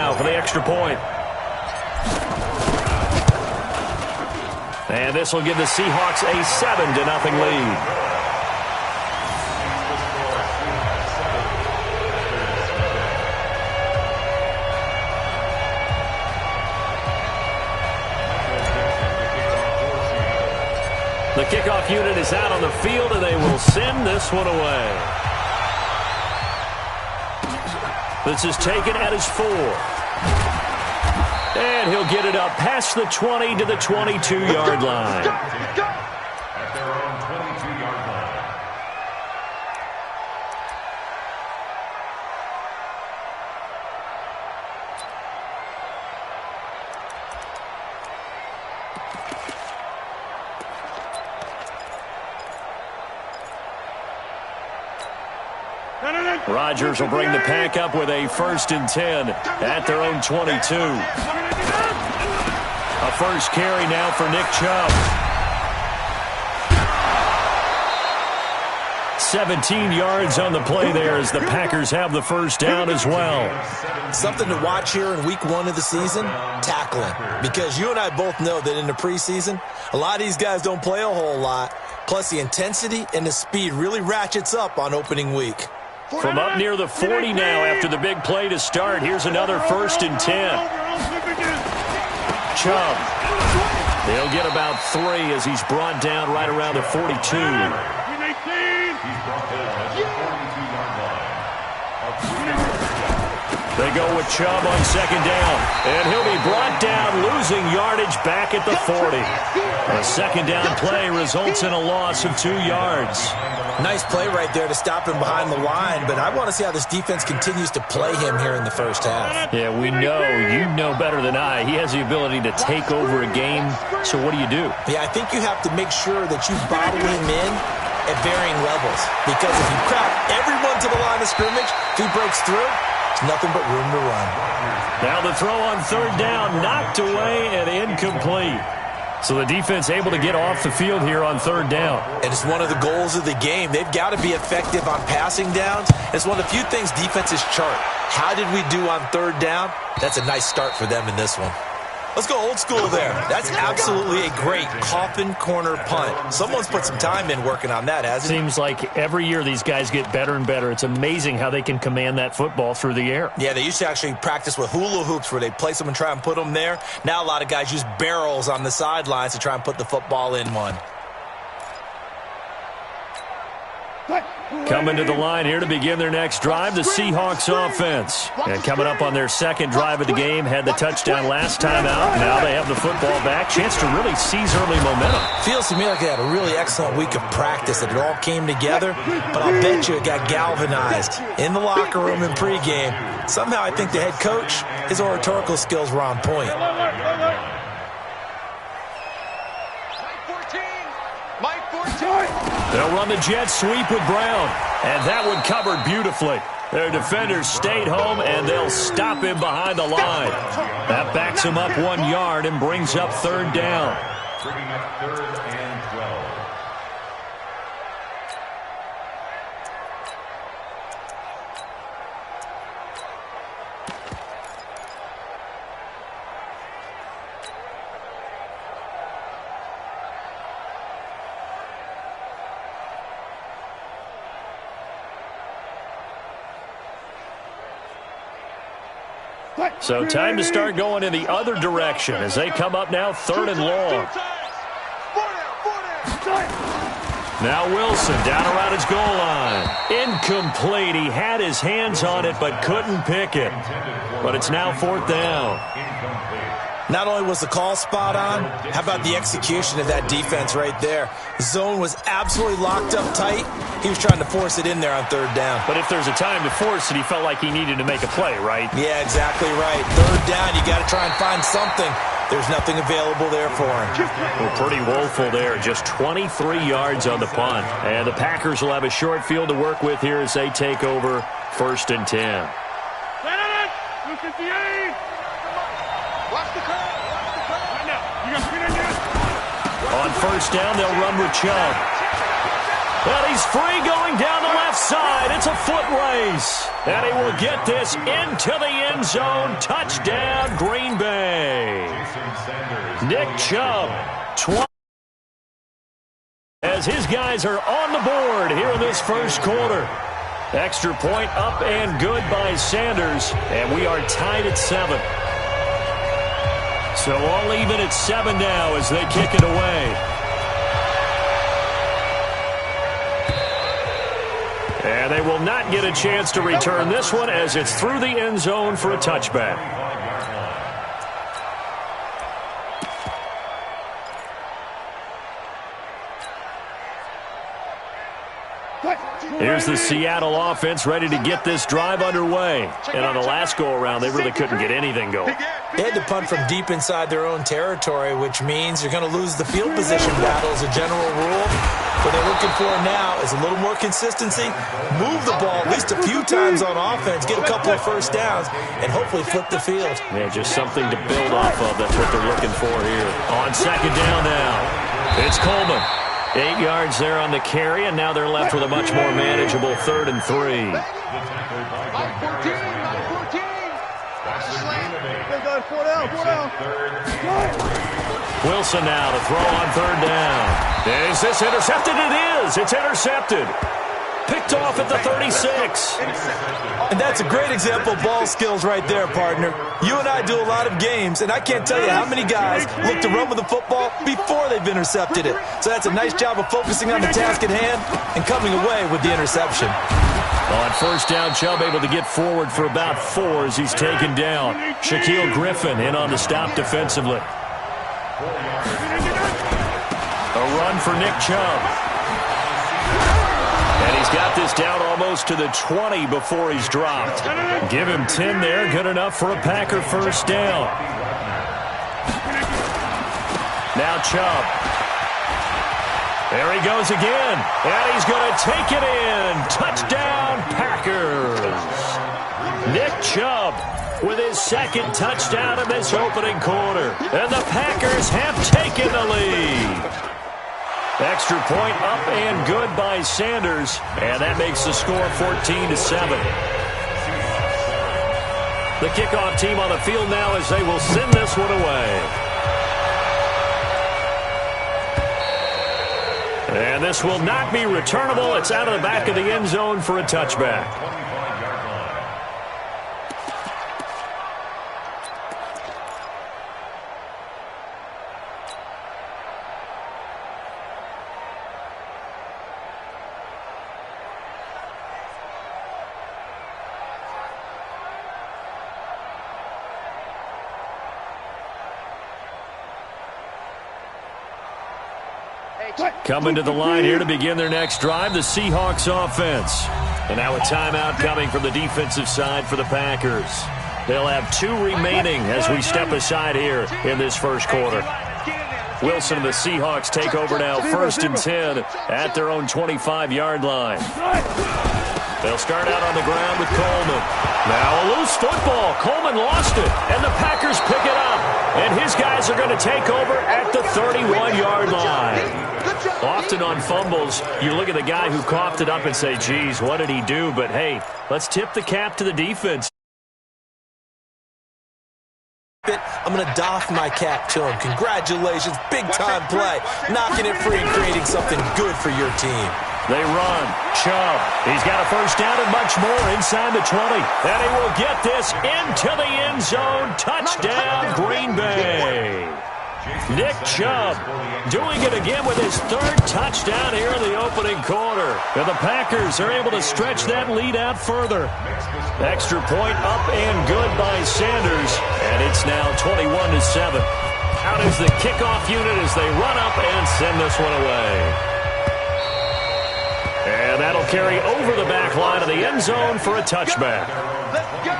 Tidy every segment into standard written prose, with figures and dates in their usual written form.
Now for the extra point. And this will give the Seahawks a 7-0 lead. The kickoff unit is out on the field, and they will send this one away. This is taken at his 4. And he'll get it up past the 20 to the 22-yard line. At their own 22-yard line. Rodgers will bring the pack up with a 1st and 10 at their own 22. A first carry now for Nick Chubb. 17 yards on the play there as the Packers have the first down as well. Something to watch here in week 1 of the season, tackling. Because you and I both know that in the preseason, a lot of these guys don't play a whole lot. Plus the intensity and the speed really ratchets up on opening week. From up near the 40 now after the big play to start. Here's another 1st and 10. Chubb. They'll get about 3 as he's brought down right around the 42. He's brought down at the 42-yard line. They go with Chubb on 2nd down. And he'll be brought down, losing yardage back at the 40. A 2nd down play results in a loss of 2 yards. Nice play right there to stop him behind the line, but I want to see how this defense continues to play him here in the first half. Yeah, we know. You know better than I. He has the ability to take over a game, so what do you do? Yeah, I think you have to make sure that you bottle him in at varying levels, because if you crowd everyone to the line of scrimmage, if he breaks through, it's nothing but room to run. Now the throw on 3rd down, knocked away and incomplete. So the defense able to get off the field here on 3rd down. And it's one of the goals of the game. They've got to be effective on passing downs. It's one of the few things defenses chart. How did we do on 3rd down? That's a nice start for them in this one. Let's go old school there. That's absolutely a great coffin corner punt. Someone's put some time in working on that, hasn't it? Seems like every year these guys get better and better. It's amazing how they can command that football through the air. Yeah, they used to actually practice with hula hoops where they place them and try and put them there. Now a lot of guys use barrels on the sidelines to try and put the football in one. Coming to the line here to begin their next drive, the Seahawks offense. And coming up on their 2nd drive of the game, had the touchdown last time out. Now they have the football back. Chance to really seize early momentum. Feels to me like they had a really excellent week of practice, that it all came together. But I'll bet you it got galvanized in the locker room in pregame. Somehow I think the head coach, his oratorical skills were on point. They'll run the jet sweep with Brown. And that one covered beautifully. Their defenders stayed home, and they'll stop him behind the line. That backs him up 1 yard and brings up 3rd down. Bringing up 3rd and 12. So time to start going in the other direction as they come up now 3rd and long. Now Wilson down around his goal line. Incomplete. He had his hands on it but couldn't pick it. But it's now 4th down. Not only was the call spot on, how about the execution of that defense right there? The zone was absolutely locked up tight. He was trying to force it in there on 3rd down. But if there's a time to force it, he felt like he needed to make a play, right? Yeah, exactly right. 3rd down, you got to try and find something. There's nothing available there for him. Well, pretty woeful there. Just 23 yards on the punt. And the Packers will have a short field to work with here as they take over 1st and 10. On 1st down, they'll run with Chubb. And he's free going down the left side. It's a foot race. And he will get this into the end zone. Touchdown, Green Bay. Nick Chubb, 20. As his guys are on the board here in this first quarter. Extra point up and good by Sanders. And we are tied at 7. So all even at 7 now as they kick it away. And they will not get a chance to return this one as it's through the end zone for a touchback. Here's the Seattle offense ready to get this drive underway. And on the last go-around, they really couldn't get anything going. They had to punt from deep inside their own territory, which means you're going to lose the field position battle as a general rule. What they're looking for now is a little more consistency, move the ball at least a few times on offense, get a couple of first downs, and hopefully flip the field. Yeah, just something to build off of. That's what they're looking for here. On second down now, it's Coleman. 8 yards there on the carry, and now they're left with a much more manageable 3rd and 3. Wilson now to throw on 3rd down. Is this intercepted? It is. It's intercepted. Picked off at the 36. And that's a great example of ball skills right there, partner. You and I do a lot of games, and I can't tell you how many guys look to run with the football before they've intercepted it. So that's a nice job of focusing on the task at hand and coming away with the interception. On first down, Chubb able to get forward for about 4 as he's taken down. Shaquille Griffin in on the stop defensively. A run for Nick Chubb. And he's got this down almost to the 20 before he's dropped. Give him 10 there. Good enough for a Packer first down. Now Chubb. There he goes again. And he's going to take it in. Touchdown, Packers. Nick Chubb with his 2nd touchdown in this opening quarter. And the Packers have taken the lead. Extra point up and good by Sanders, and that makes the score 14-7. The kickoff team on the field now as they will send this one away. And this will not be returnable. It's out of the back of the end zone for a touchback. Coming to the line here to begin their next drive, the Seahawks offense. And now a timeout coming from the defensive side for the Packers. They'll have 2 remaining as we step aside here in this first quarter. Wilson and the Seahawks take over now, 1st and 10 at their own 25-yard line. They'll start out on the ground with Coleman. Now a loose football. Coleman lost it, and the Packers pick it up. And his guys are going to take over at the 31-yard line. Often on fumbles, you look at the guy who coughed it up and say, geez, what did he do? But, hey, let's tip the cap to the defense. I'm going to doff my cap to him. Congratulations, big-time play. Knocking it free and creating something good for your team. They run. Chubb. He's got a first down and much more inside the 20. And he will get this into the end zone. Touchdown, Green Bay. Nick Chubb doing it again with his 3rd touchdown here in the opening quarter. And the Packers are able to stretch that lead out further. Extra point up and good by Sanders. And it's now 21-7. Out is the kickoff unit as they run up and send this one away. And that'll carry over the back line of the end zone for a touchback. Let's go.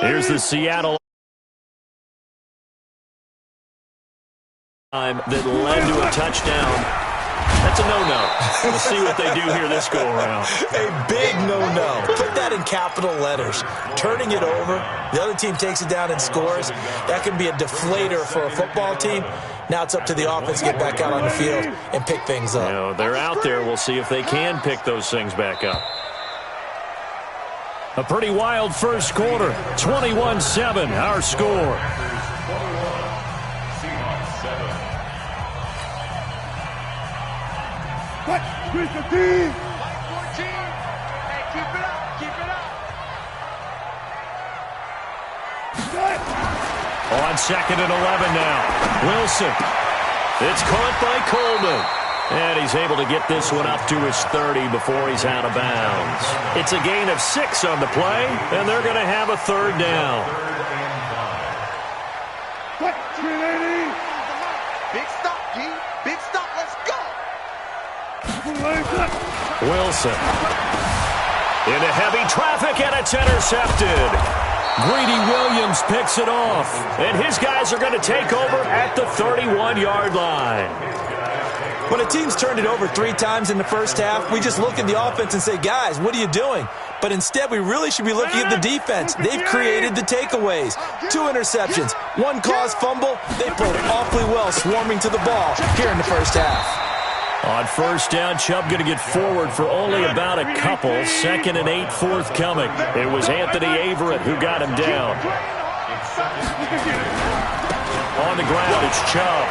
Here's the Seattle time that led to a touchdown. That's a no-no. We'll see what they do here this go-around. A big no-no. Put that in capital letters. Turning it over, the other team takes it down and scores. That can be a deflator for a football team. Now it's up to the offense to get back out on the field and pick things up. You know, they're out there. We'll see if they can pick those things back up. A pretty wild first quarter. 21-7, our score. Where's the team? 14. Hey, keep it up. Keep it up. On 2nd and 11 now. Wilson. It's caught by Coleman. And he's able to get this one up to his 30 before he's out of bounds. It's a gain of 6 on the play, and they're going to have a third down. Big stop, G. Big stop. Let's go. Wilson. Into heavy traffic, and it's intercepted. Greedy Williams picks it off, and his guys are going to take over at the 31-yard line. When a team's turned it over 3 times in the first half, we just look at the offense and say, guys, what are you doing? But instead, we really should be looking at the defense. They've created the takeaways. 2 interceptions, 1 caused fumble. They played awfully well swarming to the ball here in the first half. On first down, Chubb going to get forward for only about a couple. 2nd and 8 forthcoming. It was Anthony Averett who got him down. On the ground, it's Chubb.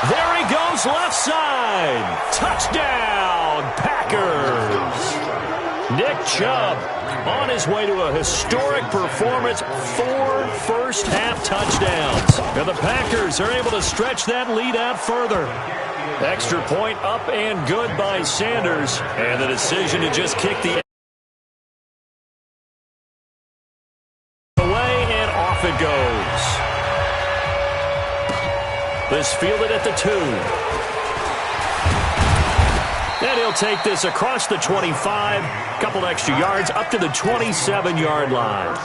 There he goes, left side. Touchdown, Packers. Nick Chubb on his way to a historic performance. 4 first-half touchdowns. And the Packers are able to stretch that lead out further. Extra point up and good by Sanders. And the decision to just kick the away, and off it goes. This fielded at the 2. And he'll take this across the 25. Couple extra yards up to the 27-yard line.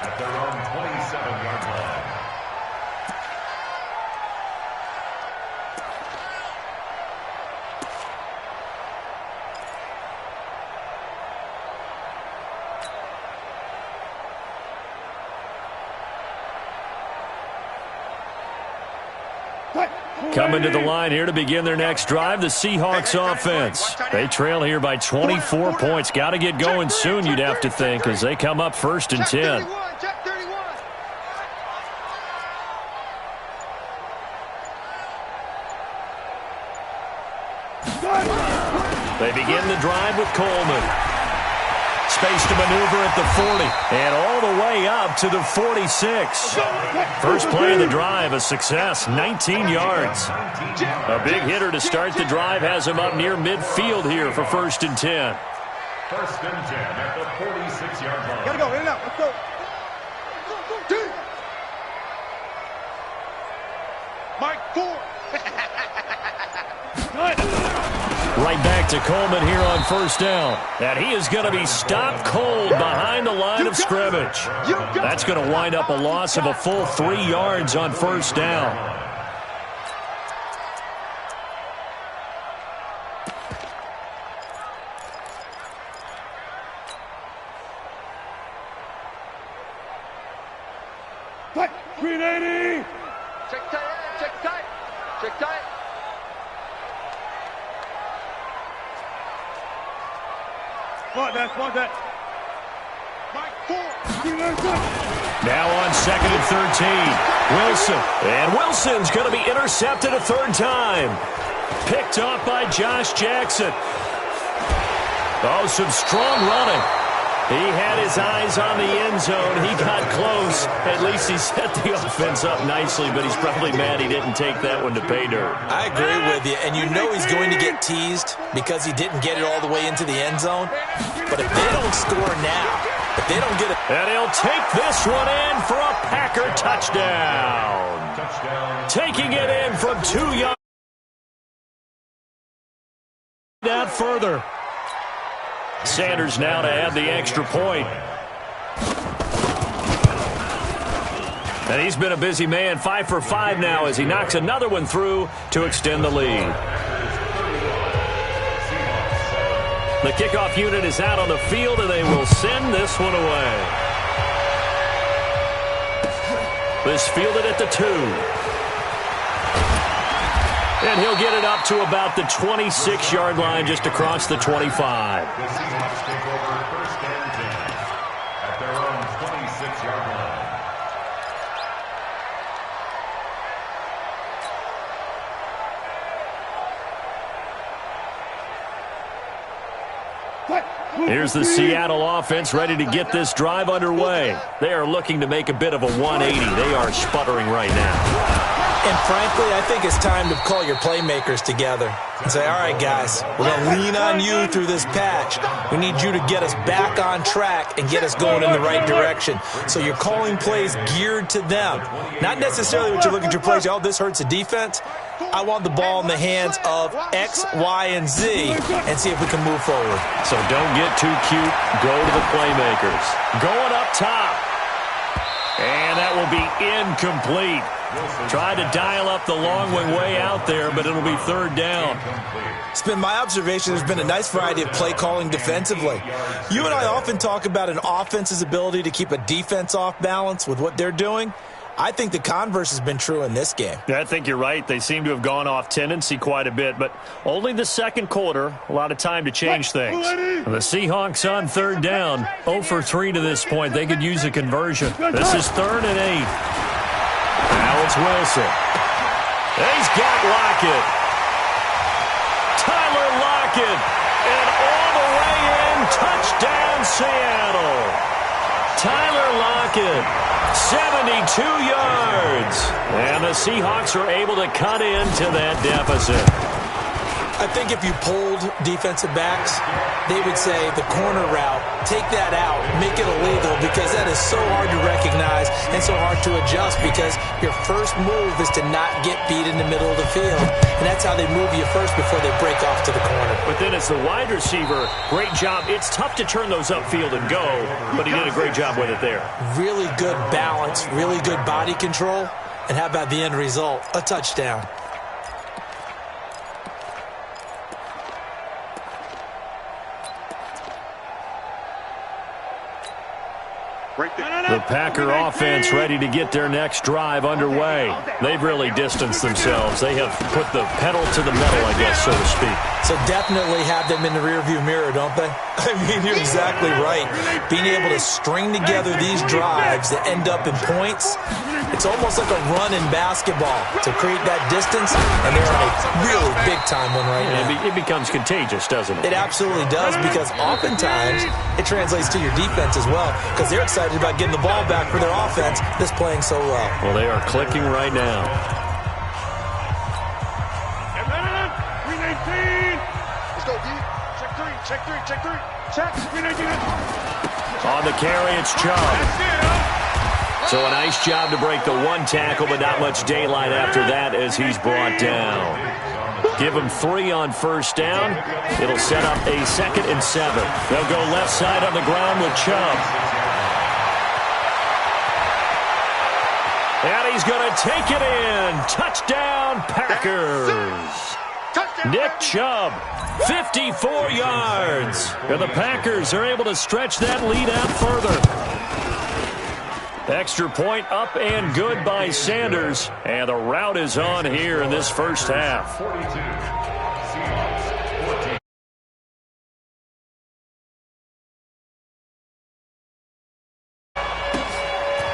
At their own 27-yard line. Coming to the line here to begin their next drive, the Seahawks offense. They trail here by 24 points. Got to get going soon, you'd have to think, as they come up 1st and 10. Check 31. They begin the drive with Coleman. Space to maneuver at the 40, and all the way up to the 46. First play of the drive, a success, 19 yards. A big hitter to start the drive has him up near midfield here for 1st and 10. 1st and 10 at the 46-yard line. Gotta go, in and out, let's go. Mike 4. Right back to Coleman here on 1st down. And he is going to be stopped cold behind the line of scrimmage. That's going to wind up a loss of a full 3 yards on 1st down. Green 80! Check tight. Check tight. Check tight. Smart that. Mike 4. Now on 2nd and 13. Wilson. And Wilson's going to be intercepted a 3rd time. Picked off by Josh Jackson. Oh, some strong running. He had his eyes on the end zone. He got close. At least he set the offense up nicely, but he's probably mad he didn't take that one to pay dirt. I agree with you, and you know he's going to get teased because he didn't get it all the way into the end zone. But if they don't score now, if they don't get it... And he'll take this one in for a Packer touchdown. Taking it in from 2 yards. Out further. Sanders now to add the extra point. And he's been a busy man, 5 for 5 now as he knocks another one through to extend the lead. The kickoff unit is out on the field, and they will send this one away. This fielded at the 2. And he'll get it up to about the 26-yard line, just across the 25. The Seahawks take over 1st and 10 at their own 26-yard line. Here's the Seattle offense ready to get this drive underway. They are looking to make a bit of a 180. They are sputtering right now. And frankly, I think it's time to call your playmakers together and say, all right, guys, we're going to lean on you through this patch. We need you to get us back on track and get us going in the right direction. So you're calling plays geared to them. Not necessarily what you look at your plays, oh, this hurts the defense. I want the ball in the hands of X, Y, and Z and see if we can move forward. So don't get too cute. Go to the playmakers. Going up top. And that will be incomplete. Tried to dial up the long one way out there, but it'll be 3rd down. It's been my observation there's been a nice variety of play calling defensively. You and I often talk about an offense's ability to keep a defense off balance with what they're doing. I think the converse has been true in this game. Yeah, I think you're right. They seem to have gone off tendency quite a bit, but only the 2nd quarter, a lot of time to change things. The Seahawks on 3rd down, 0 for 3 to this point. They could use a conversion. This is 3rd and 8. Now it's Wilson. He's got Lockett. Tyler Lockett. And all the way in, touchdown Seattle. Tyler Lockett. 72 yards. And the Seahawks are able to cut into that deficit. I think if you polled defensive backs, they would say the corner route, take that out, make it illegal, because that is so hard to recognize and so hard to adjust, because your first move is to not get beat in the middle of the field. And that's how they move you first before they break off to the corner. But then it's the wide receiver. Great job. It's tough to turn those upfield and go, but he did a great job with it there. Really good balance, really good body control. And how about the end result? A touchdown. The Packer offense ready to get their next drive underway. They've really distanced themselves. They have put the pedal to the metal, I guess, so to speak. So definitely have them in the rearview mirror, don't they? I mean, you're exactly right. Being able to string together these drives that end up in points, it's almost like a run in basketball to create that distance, and they're on a really big-time one right now. It becomes contagious, doesn't it? It absolutely does, because oftentimes it translates to your defense as well, because they're excited about getting the ball back for their offense that's playing so well. Well, they are clicking right now. Let's go, D. Check 3, check 3, check 3. Check. On the carry, it's Chubb. So a nice job to break the 1 tackle, but not much daylight after that as he's brought down. Give him 3 on 1st down. It'll set up a 2nd and 7. They'll go left side on the ground with Chubb. And he's going to take it in. Touchdown, Packers. Nick Chubb, 54 yards. And the Packers are able to stretch that lead out further. Extra point up and good by Sanders. And the rout is on here in this first half. 42. Seahawks 14.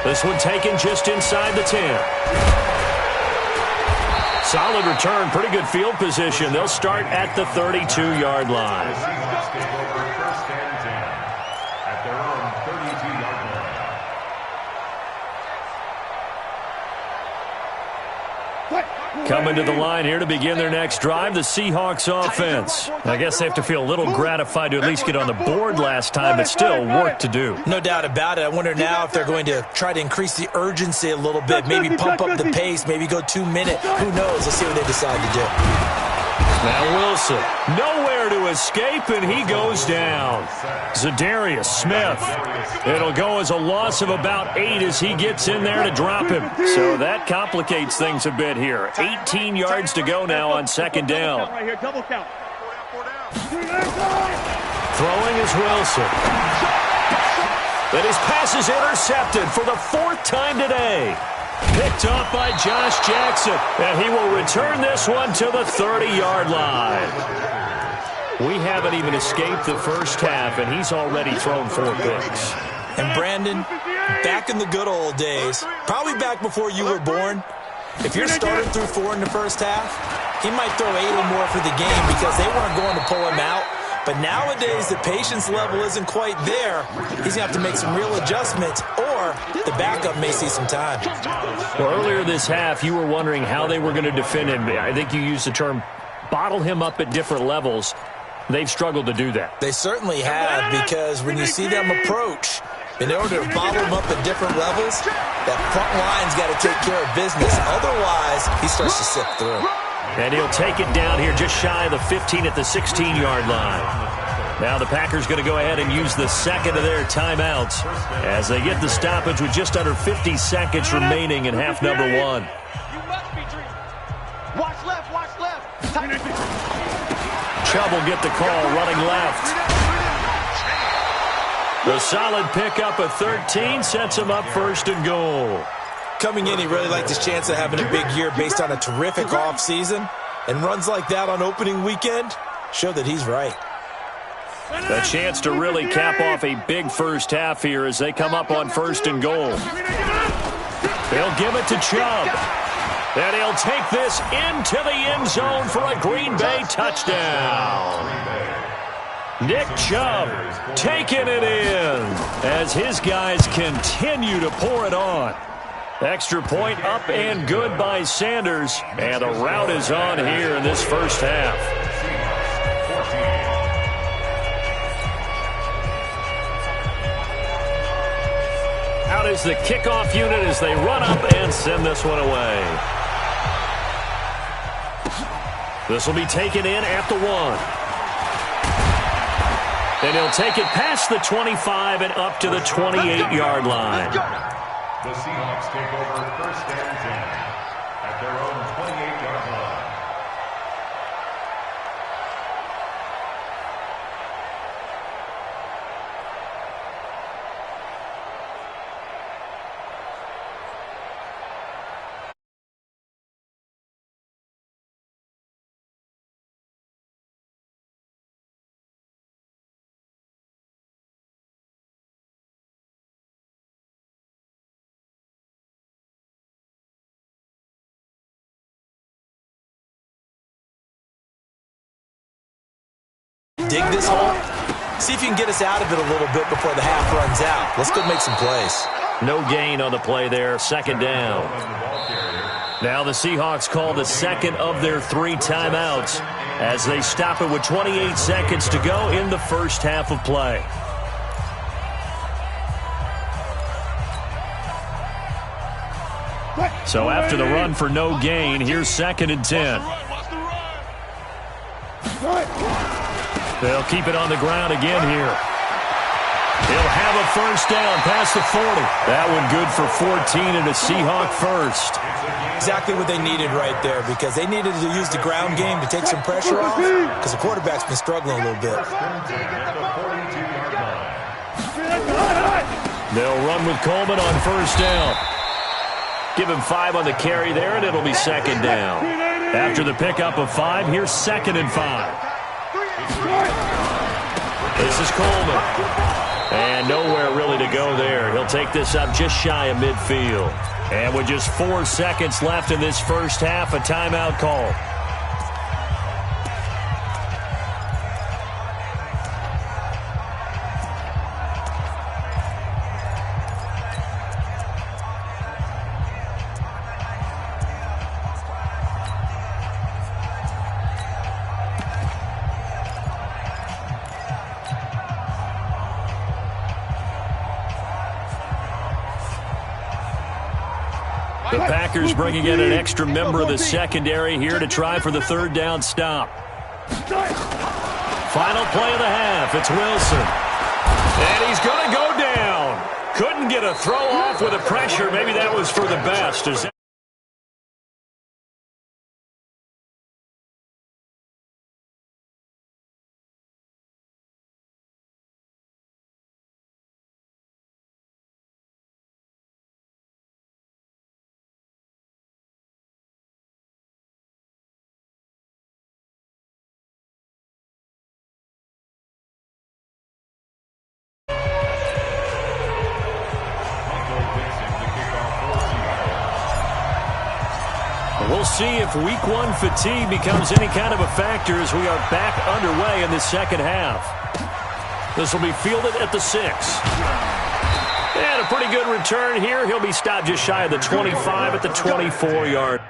This one taken just inside the 10. Solid return, pretty good field position. They'll start at the 32-yard line. The Seahawks take over 1st and 10 at their own 32-yard line. Coming to the line here to begin their next drive, the Seahawks offense. I guess they have to feel a little gratified to at least get on the board last time, but still work to do. No doubt about it. I wonder now if they're going to try to increase the urgency a little bit, maybe pump up the pace, maybe go 2 minute. Who knows? Let's see what they decide to do. Now Wilson, nowhere to escape, and he goes down. Zadarius Smith. It'll go as a loss of about 8 as he gets in there to drop him. So that complicates things a bit here. 18 yards to go now on second down. Right here, double count. Throwing is Wilson. And his pass is intercepted for the 4th time today. Picked off by Josh Jackson, and he will return this one to the 30-yard line. We haven't even escaped the first half, and he's already thrown 4 picks. And Brandon, back in the good old days, probably back before you were born, if your starter threw 4 in the first half, he might throw 8 or more for the game because they weren't going to pull him out. But nowadays, the patience level isn't quite there. He's going to have to make some real adjustments, or the backup may see some time. Well, earlier this half, you were wondering how they were going to defend him. I think you used the term bottle him up at different levels. They've struggled to do that. They certainly have, because when you see them approach, in order to bottle him up at different levels, that front line's got to take care of business. Otherwise, he starts to slip through. And he'll take it down here just shy of the 15 at the 16-yard line. Now the Packers going to go ahead and use the second of their timeouts as they get the stoppage with just under 50 seconds remaining in half number 1. You must be dreaming. Watch left, watch left. Chubb will get the call running left. The solid pickup of 13 sets him up 1st and goal. Coming in, he really liked his chance of having a big year based on a terrific offseason. And runs like that on opening weekend show that he's right. A chance to really cap off a big first half here as they come up on 1st and goal. They'll give it to Chubb. And he'll take this into the end zone for a Green Bay touchdown. Nick Chubb taking it in as his guys continue to pour it on. Extra point up and good by Sanders. And the route is on here in this first half. Out is the kickoff unit as they run up and send this one away. This will be taken in at the 1. And he'll take it past the 25 and up to the 28-yard line. The Seahawks take over 1st and 10 at their own 28-yard line. Dig this hole. See if you can get us out of it a little bit before the half runs out. Let's go make some plays. No gain on the play there. 2nd down. Now the Seahawks call the second of their 3 timeouts as they stop it with 28 seconds to go in the first half of play. So after the run for no gain, here's 2nd and 10. They'll keep it on the ground again here. He'll have a 1st down past the 40. That one good for 14 and a Seahawk 1st. Exactly what they needed right there, because they needed to use the ground game to take some pressure off, because the quarterback's been struggling a little bit. They'll run with Coleman on 1st down. Give him 5 on the carry there, and it'll be 2nd down. After the pickup of 5, here's 2nd and 5. This is Coleman. And nowhere really to go there. He'll take this up just shy of midfield. And with just 4 seconds left in this first half, a timeout call. The Packers bringing in an extra member of the secondary here to try for the 3rd down stop. Final play of the half. It's Wilson. And he's going to go down. Couldn't get a throw off with the pressure. Maybe that was for the best. We'll see if week one fatigue becomes any kind of a factor as we are back underway in the second half. This will be fielded at the 6. And a pretty good return here. He'll be stopped just shy of the 25 at the 24-yard.